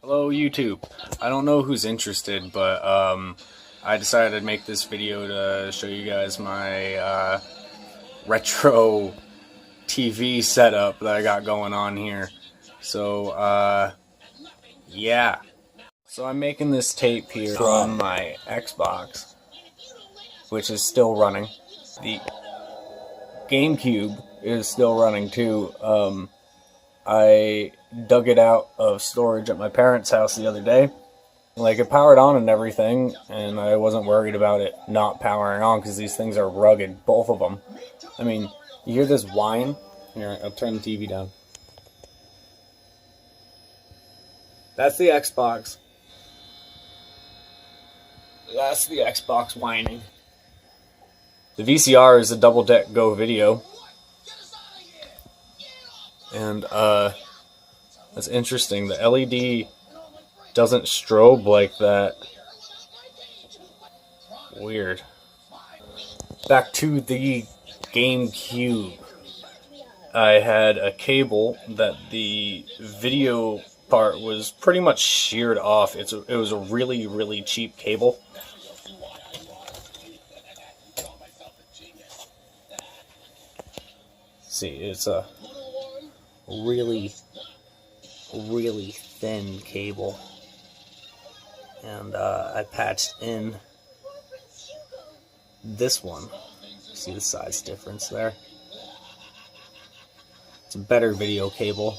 Hello YouTube. I don't know who's interested, but I decided to make this video to show you guys my retro TV setup that I got going on here. So yeah. So I'm making this tape here from my Xbox, which is still running. The GameCube is still running too. I dug it out of storage at my parents' house the other day. Like, it powered on and everything, and I wasn't worried about it not powering on because these things are rugged, both of them. I mean, you hear this whine? Here, I'll turn the TV down. That's the Xbox. That's the Xbox whining. The VCR is a double deck Go video. And that's interesting. The LED doesn't strobe like that. Weird. Back to the GameCube. I had a cable that the video part was pretty much sheared off. It was a really, really cheap cable. See, it's a really thin cable, and I patched in this one. See the size difference there? It's a better video cable.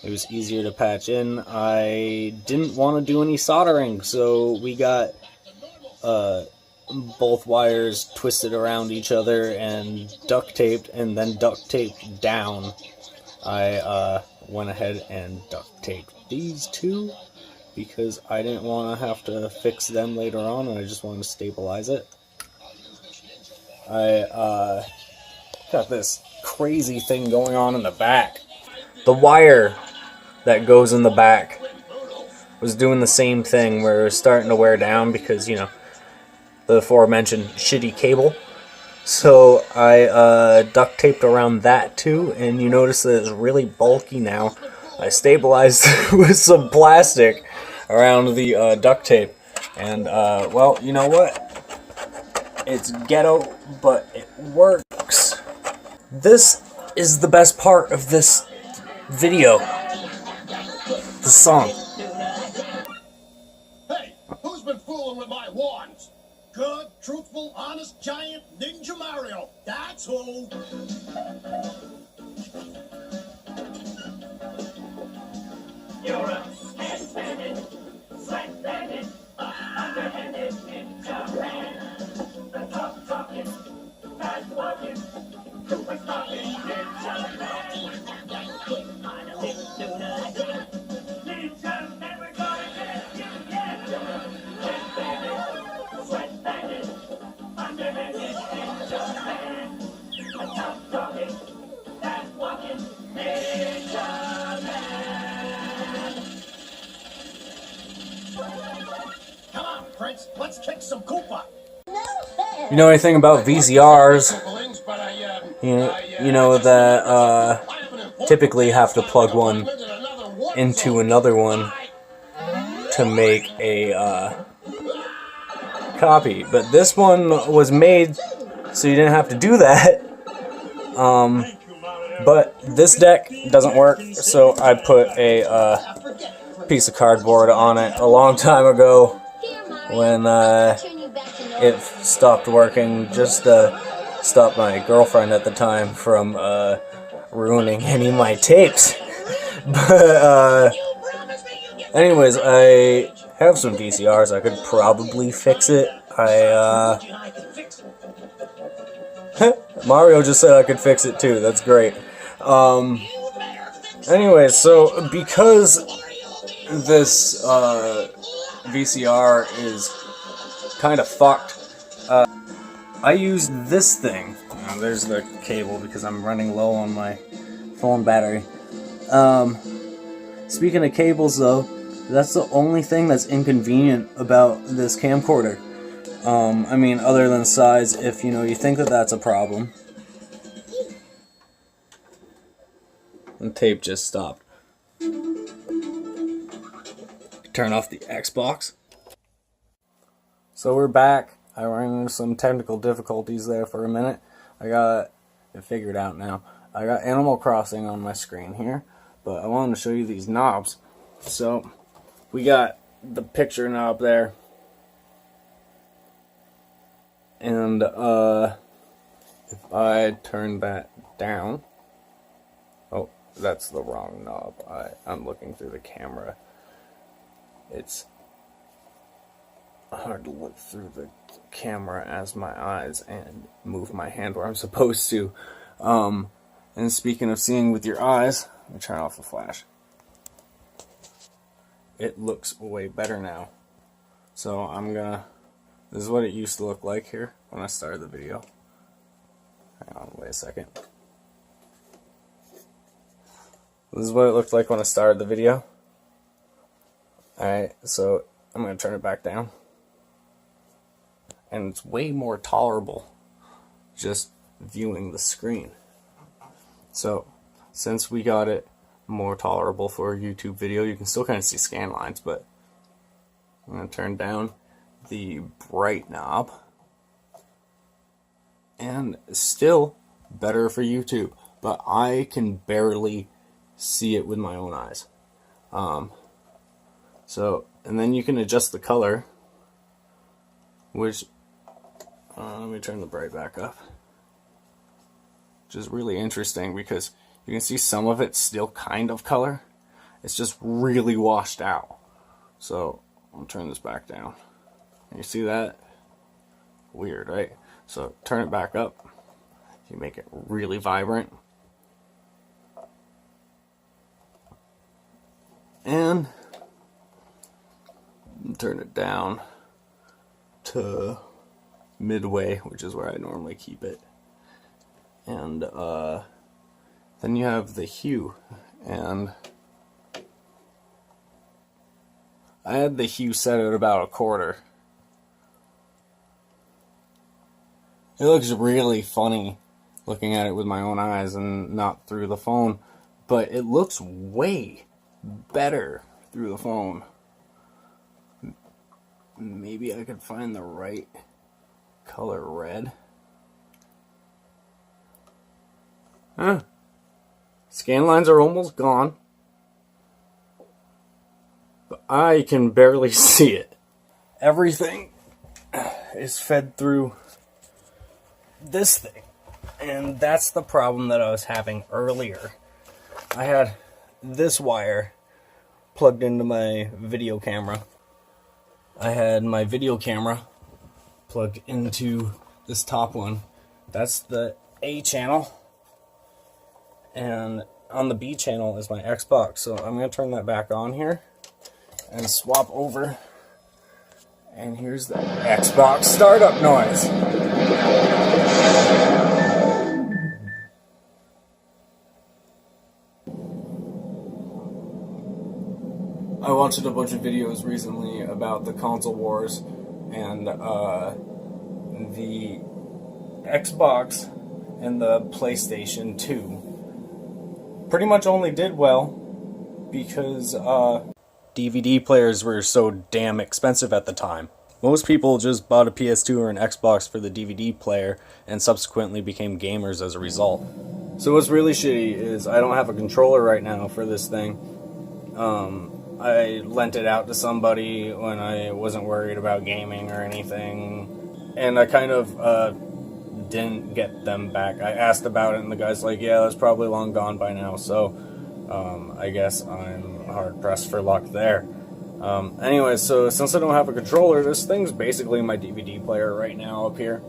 It was easier to patch in. I didn't want to do any soldering, so we got both wires twisted around each other and duct taped, and then duct taped down. I went ahead and duct taped these two because I didn't want to have to fix them later on, and I just wanted to stabilize it. I got this crazy thing going on in the back. The wire that goes in the back was doing the same thing, where it was starting to wear down because, you know, the aforementioned shitty cable. So I duct taped around that too, and you notice that it's really bulky now. I stabilized with some plastic around the duct tape, and well, you know what? It's ghetto, but it works. This is the best part of this video. The song. Hey, who's been fooling with my wands? Good, truthful, honest, giant Ninja Mario. That's who. You're a hand-banded, slight-banded, underhanded ninja man. The talking, fast-walking, super-stalking ninja man. Ninja man, we're gonna get you, yeah. Hand-banded, sweat-banded, underhanded ninja man. A top-talking, fast-walking ninja man. Come on, Prince, let's kick some Koopa. You know anything about VCRs? You know that typically have to plug one into another one to make a copy, but this one was made so you didn't have to do that. But this deck doesn't work, so I put a piece of cardboard on it a long time ago when it stopped working, just to stop my girlfriend at the time from ruining any of my tapes. But anyways, I have some VCRs. I could probably fix it. Mario just said I could fix it too. That's great. Anyways, so because this VCR is kind of fucked, I used this thing. There's the cable because I'm running low on my phone battery. Speaking of cables though, that's the only thing that's inconvenient about this camcorder. I mean, other than size, if you think that that's a problem. The tape just stopped. turn off the Xbox. So we're back. I ran into some technical difficulties there for a minute. I got it figured out now. I got Animal Crossing on my screen here, but I wanted to show you these knobs. So we got the picture knob there, and if I turn that down, oh, that's the wrong knob. I'm looking through the camera. It's hard to look through the camera as my eyes and move my hand where I'm supposed to. And speaking of seeing with your eyes, let me turn off the flash. It looks way better now. So this is what it used to look like here when I started the video. Hang on, wait a second. This is what it looked like when I started the video. Alright, so I'm going to turn it back down. And it's way more tolerable just viewing the screen. So, since we got it more tolerable for a YouTube video, you can still kind of see scan lines, but I'm going to turn down the bright knob. And still better for YouTube, but I can barely see it with my own eyes. And then you can adjust the color, which, let me turn the bright back up, which is really interesting because you can see some of it's still kind of color. It's just really washed out. So I'll turn this back down. You see that? Weird, right? So turn it back up. You make it really vibrant. And turn it down to midway, which is where I normally keep it. And then you have the hue, and I had the hue set at about 1/4. It looks really funny looking at it with my own eyes and not through the phone, but it looks way better through the phone. Maybe I could find the right color red. Huh. Scan lines are almost gone, but I can barely see it. Everything is fed through this thing, and that's the problem that I was having earlier. I had this wire plugged into my video camera. I had my video camera plugged into this top one. That's the A channel, and on the B channel is my Xbox. So I'm going to turn that back on here and swap over, and here's the Xbox startup noise. I watched a bunch of videos recently about the console wars, and the Xbox and the PlayStation 2 pretty much only did well because DVD players were so damn expensive at the time. Most people just bought a PS2 or an Xbox for the DVD player and subsequently became gamers as a result. So what's really shitty is I don't have a controller right now for this thing. I lent it out to somebody when I wasn't worried about gaming or anything, and I kind of didn't get them back. I asked about it, and the guy's like, yeah, that's probably long gone by now, so I guess I'm hard-pressed for luck there. Anyway, so since I don't have a controller, this thing's basically my DVD player right now up here.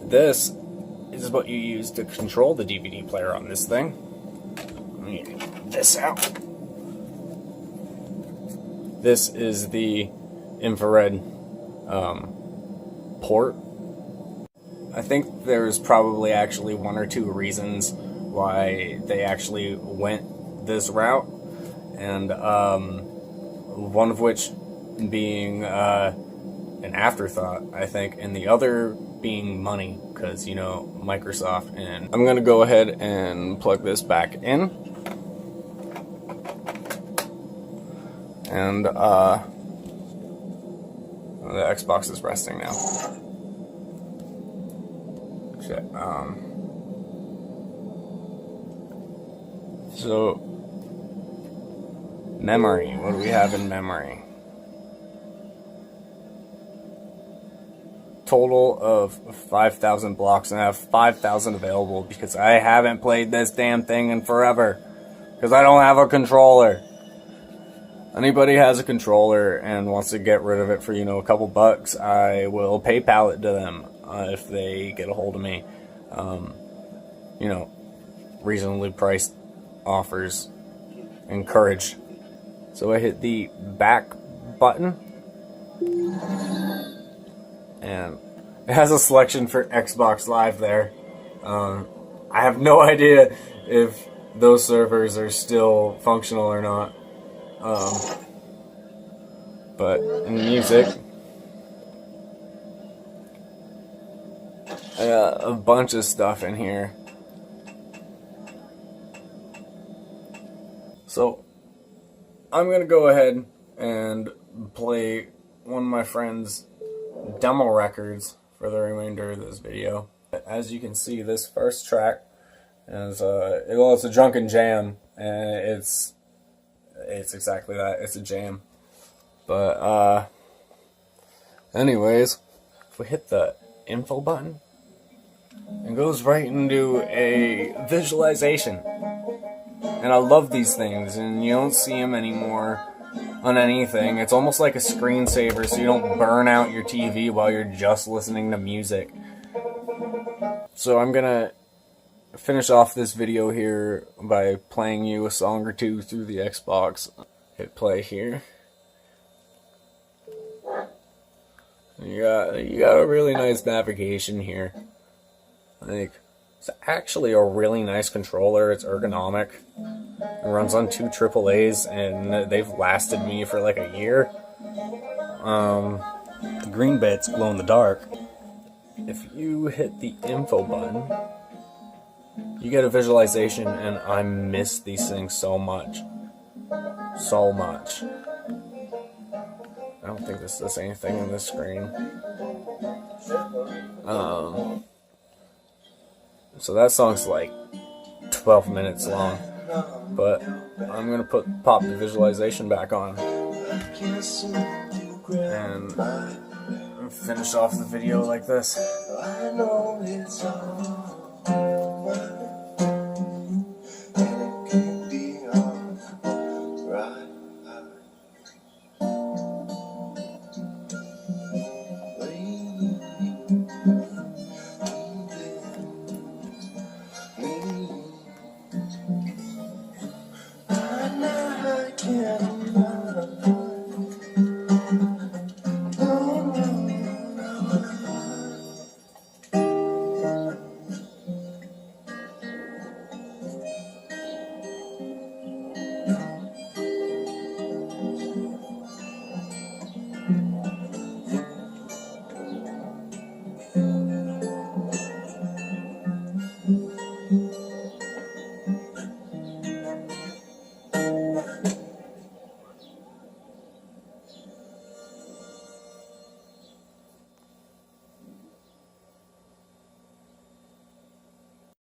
This is what you use to control the DVD player on this thing. Let me get this out. This is the infrared port. I think there's probably actually 1 or 2 reasons why they actually went this route, and one of which being an afterthought, I think, and the other being money, because, you know, Microsoft. And I'm gonna go ahead and plug this back in. And the Xbox is resting now. Shit. So memory. What do we have in memory? Total of 5,000 blocks, and I have 5,000 available because I haven't played this damn thing in forever. Because I don't have a controller. Anybody has a controller and wants to get rid of it for, you know, a couple bucks, I will PayPal it to them if they get a hold of me. You know, reasonably priced offers encouraged. So I hit the back button, and it has a selection for Xbox Live there. I have no idea if those servers are still functional or not. But in music, I got a bunch of stuff in here. So I'm gonna go ahead and play one of my friend's demo records for the remainder of this video. As you can see, this first track is well, it's a drunken jam, and it's exactly that. It's a jam. But anyways, if we hit the info button, it goes right into a visualization. And I love these things, and you don't see them anymore on anything. It's almost like a screensaver, so you don't burn out your TV while you're just listening to music. So I'm gonna finish off this video here by playing you a song or two through the Xbox. Hit play here. You got a really nice navigation here. Like, it's actually a really nice controller. It's ergonomic. It runs on 2 AAAs, and they've lasted me for like a year. The green bits glow in the dark. If you hit the info button, you get a visualization, and I miss these things so much. So much. I don't think this does anything on this screen. So that song's like 12 minutes long, but I'm gonna pop the visualization back on and finish off the video like this.